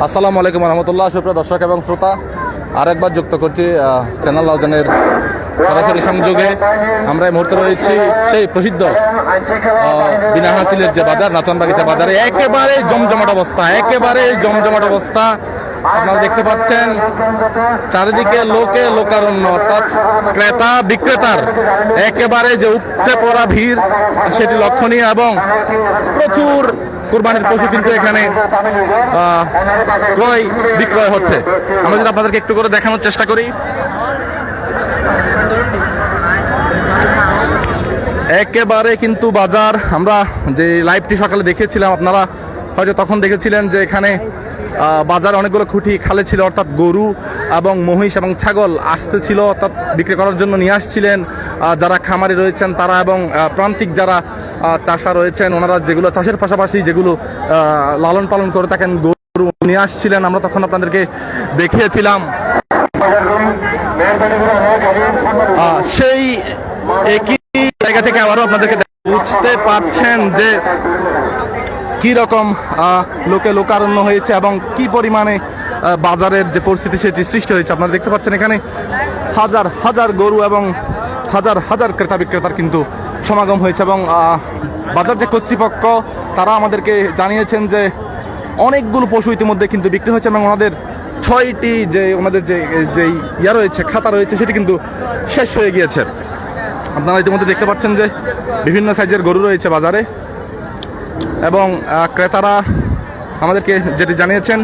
আসসালামু আলাইকুম রহমতুল্লাহ। সুপ্রিয় দর্শক এবং শ্রোতা, আরেকবার যুক্ত করছি চ্যানেল লাউজানের সরাসরি সংযোগে। আমরা এই মুহূর্তে রয়েছি সেই প্রসিদ্ধ বিনা হাসিলের যে বাজার, নাতনবাগিচা বাজারে। একেবারে জমজমাট অবস্থা আপনারা দেখতে পাচ্ছেন। চারিদিকে লোকে লোকারণ্য, অর্থাৎ ক্রেতা বিক্রেতার একেবারে যে উপচে পড়া ভিড় সেটি লক্ষণীয়, এবং প্রচুর কুরবানির পশু কিন্তু এখানে ক্রয় বিক্রয় হচ্ছে। আমরা যদি আপনাদেরকে একটু করে দেখানোর চেষ্টা করি, একেবারে কিন্তু বাজার, আমরা যে লাইভটি সকালে দেখেছিলাম আপনারা হয়তো তখন দেখেছিলেন যে এখানে বাজার অনেকগুলো খুঁটি খালে ছিল, অর্থাৎ গরু এবং মহিষ এবং ছাগল আসতেছিল, অর্থাৎ বিক্রি করার জন্য নিয়ে আসছিলেন যারা খামারি রয়েছেন তারা, এবং প্রান্তিক যারা চাষা রয়েছেন ওনারা যেগুলো চাষের পাশাপাশি যেগুলো লালন পালন করে থাকেন গরু নিয়ে আসছিলেন। আমরা তখন আপনাদেরকে দেখিয়েছিলাম। সেই একই জায়গা থেকে আবারও আপনাদেরকে বুঝতে পারছেন যে কি রকম লোকে লোকারণ্য হয়েছে এবং কি পরিমাণে বাজারের যে পরিস্থিতি সেটি সৃষ্টি হয়েছে। আপনারা দেখতে পাচ্ছেন এখানে হাজার হাজার গরু এবং হাজার হাজার ক্রেতা বিক্রেতার কিন্তু সমাগম হয়েছে, এবং বাজার যে কর্তৃপক্ষ তারা আমাদেরকে জানিয়েছেন যে অনেকগুলো পশু ইতিমধ্যে কিন্তু বিক্রি হয়েছে, এবং ওনাদের 6টি যে ওনাদের যে ইয়া রয়েছে, খাতা রয়েছে, সেটি কিন্তু শেষ হয়ে গিয়েছে। আপনারা ইতিমধ্যে দেখতে পাচ্ছেন যে বিভিন্ন সাইজের গরু রয়েছে বাজারে, এবং ক্রেতারা আমাদেরকে যেটি জানিয়েছেন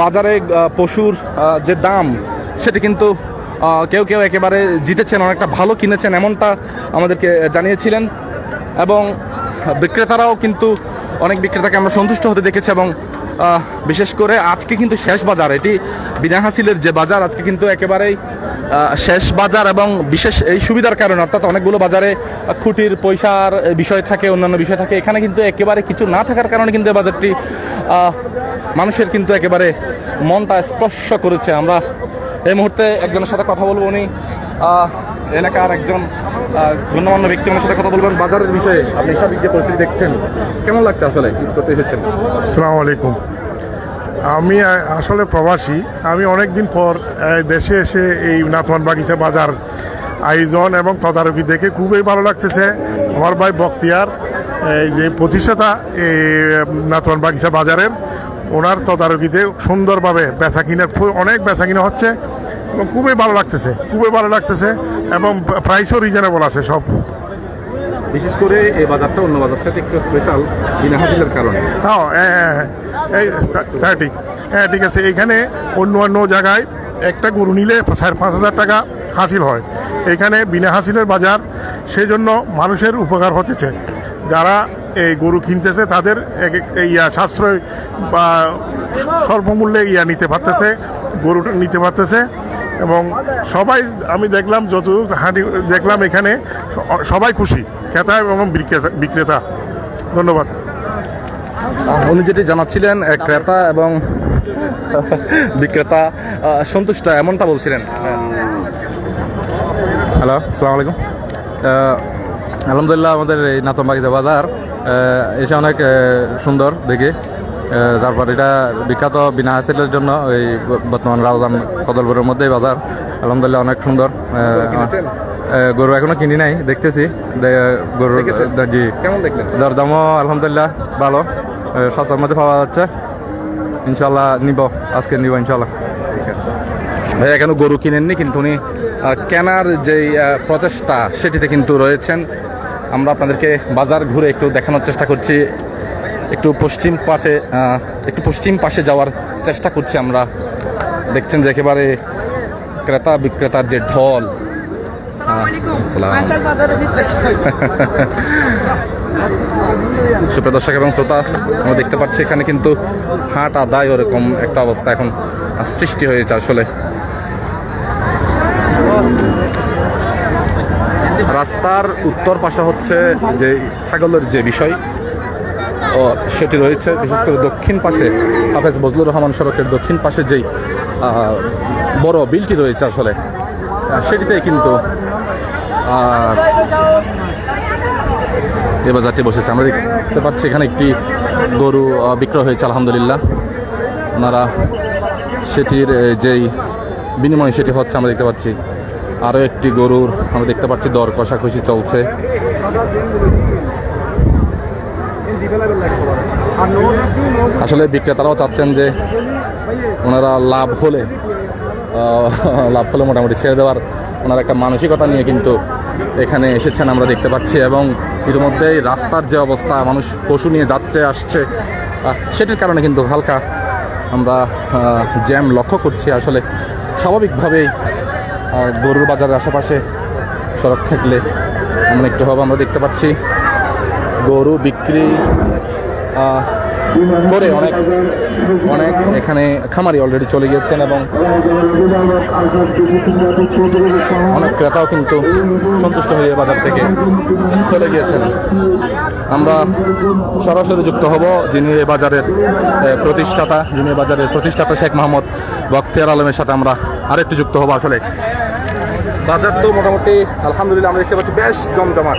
বাজারে পশুর যে দাম সেটি কিন্তু কেউ কেউ একেবারে জিতেছেন, অনেকটা ভালো কিনেছেন এমনটা আমাদেরকে জানিয়েছিলেন। এবং বিক্রেতারাও কিন্তু অনেক বিক্রেতাকে আমরা সন্তুষ্ট হতে দেখেছি, এবং বিশেষ করে আজকে কিন্তু শেষ বাজার, এটি বিনা হাসিলের যে বাজার আজকে কিন্তু একেবারেই শেষ বাজার, এবং বিশেষ এই সুবিধার কারণে, অর্থাৎ অনেকগুলো বাজারে খুঁটির পয়সার বিষয় থাকে, অন্যান্য বিষয় থাকে, এখানে কিন্তু একেবারে কিছু না থাকার কারণে কিন্তু বাজারটি মানুষের কিন্তু একেবারে মনটা স্পর্শ করেছে। আমরা এই মুহূর্তে একজনের সাথে কথা বলবো, উনি এলাকার একজন গণ্যমান্য ব্যক্তি, ওনার সাথে কথা বলবেন বাজারের বিষয়ে। আপনি স্বাভাবিক যে পরিস্থিতি দেখছেন কেমন লাগছে, আসলে কি করতে এসেছেন? আসসালামু আলাইকুম। আমি আসলে প্রবাসী। আমি অনেক দিন পর দেশে এসে এই নাতনবাগিচা বাজার আয়োজন এবং তদারকি দেখে খুবই ভালো লাগতেছে। আমার ভাই বখতিয়ার এই যে প্রতিষ্ঠাতা এই নাতনবাগিচা বাজারের, ওনার তদারকিতে সুন্দরভাবে বেচা কিনা, অনেক বেচা কিনা হচ্ছে এবং খুবই ভালো লাগতেছে এবং প্রাইসও রিজনেবল আছে সব। বিশেষ করে এই বাজারটা অন্য বাজার থেকে একটু স্পেশাল বিনা হাসিলের কারণে। হ্যাঁ ঠিক আছে। এখানে অন্য জায়গায় একটা গরু নিলে 5,500 টাকা হাসিল হয়, এখানে বিনা হাসিলের বাজার, সেই জন্য মানুষের উপকার হতেছে। যারা এই গরু কিনতেছে তাদের সাশ্রয় বা স্বল্পমূল্যে নিতে পারতেছে, গরুটা নিতে পারতেছে। এবং সবাই, আমি দেখলাম যতদূর দেখলাম এখানে সবাই খুশি, ক্রেতা এবং বিক্রেতা। ধন্যবাদ। উনি যেটি জানাচ্ছিলেন ক্রেতা এবং বিক্রেতা সন্তুষ্ট, এমনটা বলছিলেন। হ্যালো, আসসালামু আলাইকুম। আলহামদুলিল্লাহ, আমাদের এই নাতনবাগিচা বাজার এসে অনেক সুন্দর দেখে। তারপর এটা বিখ্যাত বিনা হাসিলের জন্য এই বর্তমান রাউজান কদলপুরের মধ্যেই বাজার। আলহামদুলিল্লাহ অনেক সুন্দর। গরু এখনো কিনি নাই, দেখতেছি গরুর জি দরদামও আলহামদুলিল্লাহ ভালো, সস্তার মধ্যে পাওয়া যাচ্ছে। ইনশাল্লাহ আজকে নিব ইনশাল্লাহ। ঠিক আছে ভাই, এখনো গরু কিনেননি, কিন্তু উনি কেনার যে প্রচেষ্টা সেটিতে কিন্তু রয়েছেন। আমরা আপনাদেরকে বাজার ঘুরে একটু দেখানোর চেষ্টা করছি, একটু পশ্চিম পাশে যাওয়ার চেষ্টা করছি আমরা। দেখছেন যে একেবারে ক্রেতা বিক্রেতার যে ঢল। সুপ্রিয় দর্শক এবং শ্রোতা, আমরা দেখতে পাচ্ছি এখানে কিন্তু হাট আদায় ওরকম একটা অবস্থা এখন সৃষ্টি হয়েছে। আসলে রাস্তার উত্তর পাশে হচ্ছে যে ছাগলের যে বিষয় সেটি রয়েছে, বিশেষ করে দক্ষিণ পাশে হাফেজ বজলুর রহমান সড়কের দক্ষিণ পাশে যেই বড় বিলটি রয়েছে আসলে সেটিতে কিন্তু এই বাজারটি বসেছে। আমরা দেখতে পাচ্ছি এখানে একটি গরু বিক্রয় হয়েছে আলহামদুলিল্লাহ। ওনারা সেটির যেই বিনিময় সেটি হচ্ছে আমরা দেখতে পাচ্ছি। আরও একটি গরুর আমরা দেখতে পাচ্ছি দর কষাকষি চলছে। আসলে বিক্রেতারাও চাচ্ছেন যে ওনারা লাভ হলে মোটামুটি ছেড়ে দেওয়ার ওনার একটা মানসিকতা নিয়ে কিন্তু এখানে এসেছেন আমরা দেখতে পাচ্ছি। এবং ইতিমধ্যেই রাস্তার যে অবস্থা, মানুষ পশু নিয়ে যাচ্ছে আসছে, সেটির কারণে কিন্তু হালকা আমরা জ্যাম লক্ষ্য করছি। আসলে স্বাভাবিকভাবেই গরুর বাজারের আশেপাশে সড়ক থাকলে এমন একটু হবে। আমরা দেখতে পাচ্ছি গরু বিক্রি করে অনেক এখানে খামারি অলরেডি চলে গিয়েছেন এবং অনেক ক্রেতাও কিন্তু সন্তুষ্ট হয়ে বাজার থেকে চলে গিয়েছেন। আমরা সরাসরি যুক্ত হব যিনি এই বাজারের প্রতিষ্ঠাতা শেখ মোহাম্মদ বখতিয়ার আলমের সাথে আমরা আরেকটু যুক্ত হব। আসলে বাজার তো মোটামুটি আলহামদুলিল্লাহ আমরা দেখতে পাচ্ছি বেশ জমজমাট।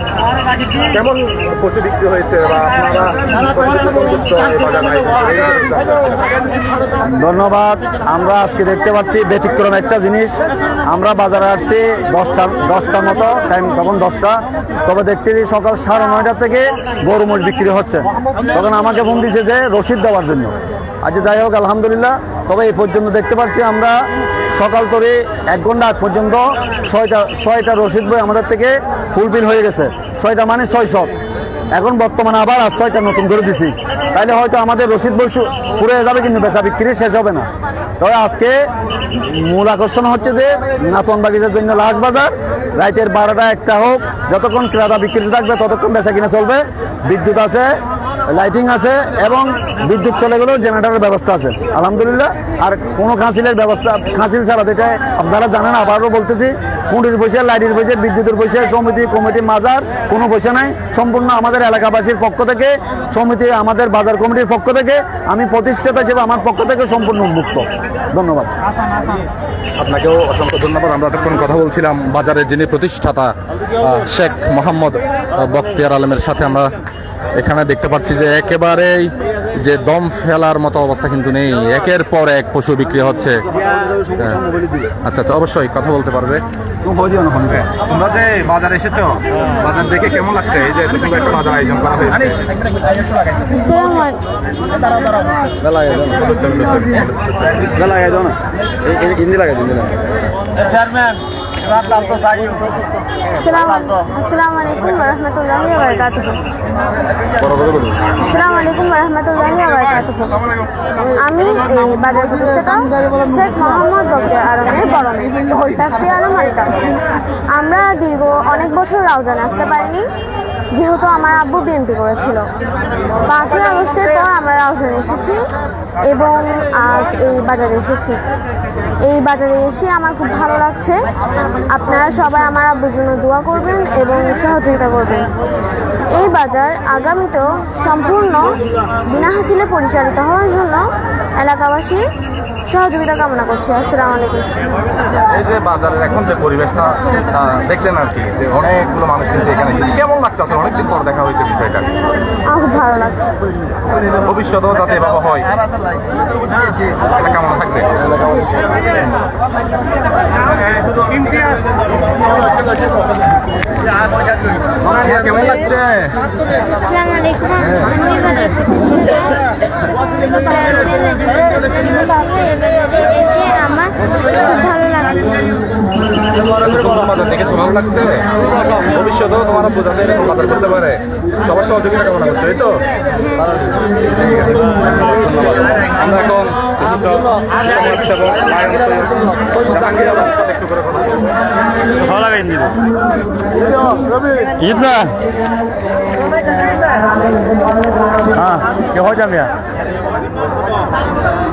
কেমন পশু বিক্রি হয়েছে বা আপনারা সন্তুষ্ট এই বাজার ধন্যবাদ। আমরা আজকে দেখতে পাচ্ছি ব্যতিক্রম একটা জিনিস। আমরা বাজারে আসছি 10টার মতো টাইম, তখন 10টা, তবে দেখতে সকাল 9:30 থেকে গরু মোষ বিক্রি হচ্ছে। তখন আমাকে ফোন দিয়েছে যে রসিদ দেওয়ার জন্য। আচ্ছা যাই হোক আলহামদুলিল্লাহ, তবে এই পর্যন্ত দেখতে পাচ্ছি আমরা সকাল থেকে 1 ঘন্টা আগ পর্যন্ত 6টা রসিদ বই আমাদের থেকে ফুলফিল হয়ে গেছে। 6টা মানে 600। এখন বর্তমানে আবার 6টা নতুন করে দিছি, তাইলে হয়তো আমাদের রসিদ বই পুরো হয়ে যাবে, কিন্তু বেচা বিক্রি শেষ হবে না। তবে আজকে মূল আকর্ষণ হচ্ছে যে নাতন বাগিচার জন্য লাশ বাজার রাতের 12টা 1টা হোক, যতক্ষণ ক্রেতা বিক্রি থাকবে ততক্ষণ বেচা কিনা চলবে। বিদ্যুৎ আছে, লাইটিং আছে এবং বিদ্যুৎ চলে গেলেও জেনারেটরের ব্যবস্থা আছে আলহামদুলিল্লাহ। আর কোনো খাঁচিলের ব্যবস্থা, খাঁচিল ছাড়া, যেটা আপনারা জানেন, আবারও বলতেছি, ফুঁড়ির পয়সা, লাইটের পয়সা, বিদ্যুতের পয়সা, সমিতি কমিটি মাজার কোনো পয়সা নাই। সম্পূর্ণ আমাদের এলাকাবাসীর পক্ষ থেকে, সমিতি, আমাদের বাজার কমিটির পক্ষ থেকে, আমি প্রতিষ্ঠাতা হিসেবে আমার পক্ষ থেকে সম্পূর্ণ উন্মুক্ত। ধন্যবাদ। আপনাকেও অসংখ্য ধন্যবাদ। আমরা এতক্ষণ কথা বলছিলাম বাজারের যিনি প্রতিষ্ঠাতা শেখ মোহাম্মদ বখতিয়ার আলমের সাথে। আমরা এখানে দেখতে পাচ্ছি যে একেবারেই যে দম ফেলার মতো অবস্থা কিন্তু নেই, একের পর এক পশু বিক্রি হচ্ছে। আচ্ছা আচ্ছা, অবশ্যই কথা বলতে পারবে। তোমরা যে বাজার এসেছো, বাজার দেখে কেমন লাগছে? এই যে একটা বাজার আয়োজন করা হয়েছে। আসসালামু আলাইকুম ওয়া রাহমাতুল্লাহি ওয়া বারাকাতুহু। আসসালামু আলাইকুম ওয়া রাহমাতুল্লাহি ওয়া বারাকাতুহু। আমি এই বাজার প্রতিষ্ঠাতা শেখ মোহাম্মদ বখতিয়ার আলমের বড় মেয়ে তাসফিয়া আলম মালিকা। আমরা দীর্ঘ অনেক বছর রাউজানে আসতে পারিনি, যেহেতু আমার আব্বু বিএনপি করেছিল। 5ই আগস্টের পর আমরা রাউজানে এসেছি এবং আজ এই বাজারে এসেছি। এই বাজারে এসে আমার খুব ভালো লাগছে। আপনারা সবাই আমার আব্বুর জন্য দোয়া করবেন এবং সহযোগিতা করবেন। এই বাজার আগামীতেও সম্পূর্ণ বিনা হাসিলে পরিচালিত হওয়ার জন্য এলাকাবাসী সহযোগিতা কামনা করছি। আসসালামু আলাইকুম। এই যে বাজারের এখন যে পরিবেশটা দেখলেন আর কি, যে অনেকগুলো মানুষ কিন্তু এখানে এসেছে, কেমন লাগছে? আসলে অনেকদিন পর দেখা হয়েছে বিষয়টা, আমার খুব ভালো লাগছে। ভবিষ্যতেও যাতে এভাবে হয় এটা কেমন থাকবে? কেমন লাগছে? আসসালামু আলাইকুম। আমি বাজার এসে আমার খুব ভালো লাগছে। বাজার দেখেছো, ভালো লাগছে? ভবিষ্যতেও তোমার বোঝাতে এরকম বাজার করতে পারে, সবার সহযোগিতা কামনা করছো, এই তো? আমরা এখন সমাজসেবক লায়ন সৈয়দ জাহাঙ্গীর আলমের সাথে একটু করে কথা বলবো। ঈদ না হ্যাঁ কে হয় যাবে।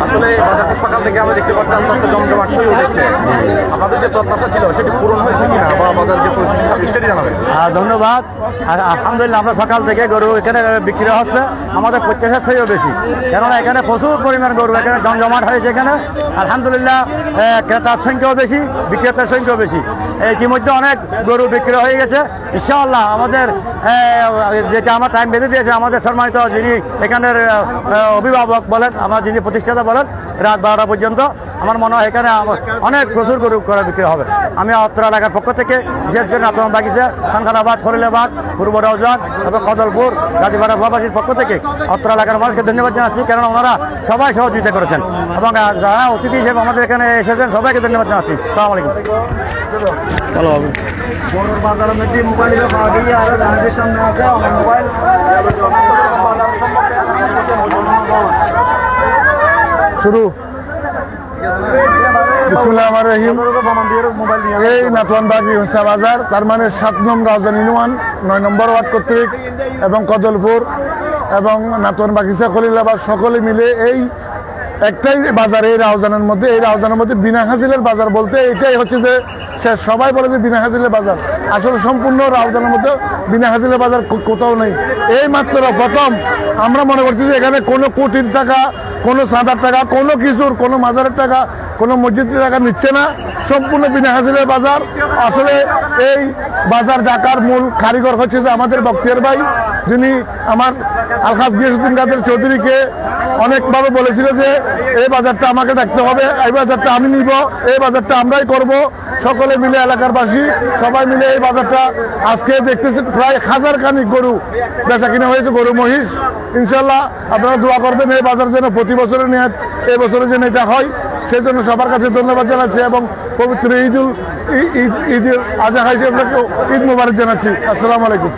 আসলে বাজারটা সকাল থেকে আমরা দেখতে পাচ্ছি আস্তে আস্তে জমজমাট হয়ে উঠেছে। আপনাদের যে প্রত্যাশা ছিল সেটি পূরণ হয়েছে কিনা, বা বাজার যে পরিস্থিতি সেটি জানাবেন। ধন্যবাদ। আলহামদুলিল্লাহ আমরা সকাল থেকে গরু এখানে বিক্রি হচ্ছে আমাদের প্রত্যাশার থেকেও বেশি, কেননা এখানে প্রচুর পরিমাণ গরু এখানে জমজমাট হয়েছে। এখানে আলহামদুলিল্লাহ ক্রেতার সংখ্যাও বেশি, বিক্রেতার সংখ্যাও বেশি। ইতিমধ্যে অনেক গরু বিক্রি হয়ে গেছে। ইনশাআল্লাহ আমাদের যেটা আমার টাইম বেঁধে দিয়েছে আমাদের সম্মানিত যিনি এখানের অভিভাবক বলেন, আমার যিনি প্রতিষ্ঠাতা বলেন, রাত 12টা পর্যন্ত। আমার মনে হয় এখানে অনেক প্রচুর গরু করা বিক্রি হবে। আমি অত্র এলাকার পক্ষ থেকে বিশেষ করে নাতন বাগিচা, খানখানাবাদ, খলিলাবাদ, পূর্ব রাউজান এবং কদলপুর, গাজীপাড়া প্রবাসীর পক্ষ থেকে অত্র এলাকার মানুষকে ধন্যবাদ জানাচ্ছি, কেননা ওনারা সবাই সহযোগিতা করেছেন এবং যারা অতিথি হিসেবে আমাদের এখানে এসেছেন সবাইকে ধন্যবাদ জানাচ্ছি। সালাম আলাইকুম। ভালো হবে গরুর বাজারের মধ্যে মোবাইল পাওয়া গিয়ে আরো জাহাজের সামনে আছে আমার মোবাইল শুরু বিসমিল্লাহির রহমানির রহিম। এই নাতওয়ানবাগি হুঁসা বাজার, তার মানে 7 নং রাউজান ইউনিয়ন 9 নম্বর ওয়ার্ড কর্তৃক এবং কদলপুর এবং নাতওয়ানবাগিচা, খলিলাবাদ সকলে মিলে এই একটাই বাজার, এই রাউজানের মধ্যে। এই রাউজানের মধ্যে বিনা হাজিলের বাজার বলতে এটাই হচ্ছে যে সবাই বলে যে বিনা হাজিলের বাজার, আসলে সম্পূর্ণ রাউজানের মধ্যে বিনা হাজিলের বাজার কোথাও নেই। এই মাত্র প্রথম আমরা মনে করছি যে এখানে কোনো কোটির টাকা, কোনো চাঁদার টাকা, কোনো কিছুর, কোনো মাজারের টাকা, কোনো মসজিদের টাকা নিচ্ছে না, সম্পূর্ণ বিনা হাজিলের বাজার। আসলে এই বাজার ডাকার মূল কারিগর হচ্ছে যে আমাদের বক্তিয়ার ভাই, যিনি আমার আলহাজ গিয়াসউদ্দিন কাদের চৌধুরীকে অনেকভাবে বলেছিল যে এই বাজারটা আমাকে দেখতে হবে, এই বাজারটা আমি নিব, এই বাজারটা আমরাই করব। সকলে মিলে এলাকারবাসী সবাই মিলে এই বাজারটা আজকে দেখতেছি প্রায় 1000 খানিক গরু বেচা কিনা হয়েছে, গরু মহিষ। ইনশাল্লাহ আপনারা দোয়া করবেন এই বাজার যেন প্রতি বছরের নিয়ত এই বছরে যেন এটা হয়, সেজন্য সবার কাছে ধন্যবাদ জানাচ্ছি এবং পবিত্র ঈদ আজহা হিসেবে ঈদ মুবারক জানাচ্ছি। আসসালামু আলাইকুম।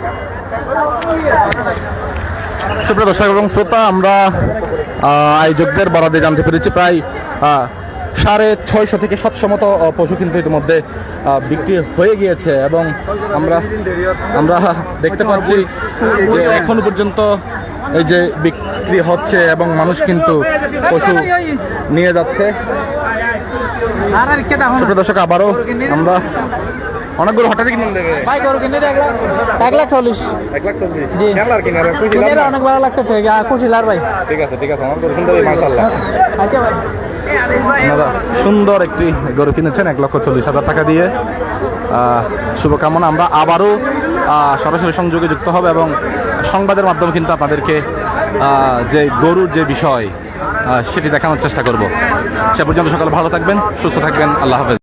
সুপ্রিয় দর্শক এবং শ্রোতা, আমরা আয়োজকদের বরাদে জানতে পেরেছি প্রায় 650 থেকে 700 মতো পশু কিন্তু ইতিমধ্যে বিক্রি হয়ে গিয়েছে এবং আমরা দেখতে পাচ্ছি যে এখনো পর্যন্ত এই যে বিক্রি হচ্ছে এবং মানুষ কিন্তু পশু নিয়ে যাচ্ছে। সুপ্রিয় দর্শক, আবারও আমরা অনেকগুলো হঠাৎ কিনে দেবে ভাই গরু কিনে 1,40,000 কিনে অনেক ভালো লাগতেছে খুশি লার ভাই। ঠিক আছে আমার গরু সুন্দর, মাশাআল্লাহ। আপনারা সুন্দর একটি গরু কিনেছেন 1,40,000 টাকা দিয়ে। শুভকামনা। আমরা আবারও সরাসরি সংযোগে যুক্ত হবে এবং সংবাদের মাধ্যমে কিন্তু আপনাদেরকে যে গরুর যে বিষয় সেটি দেখানোর চেষ্টা করব। সে পর্যন্ত সকালে ভালো থাকবেন, সুস্থ থাকবেন। আল্লাহ হাফেজ।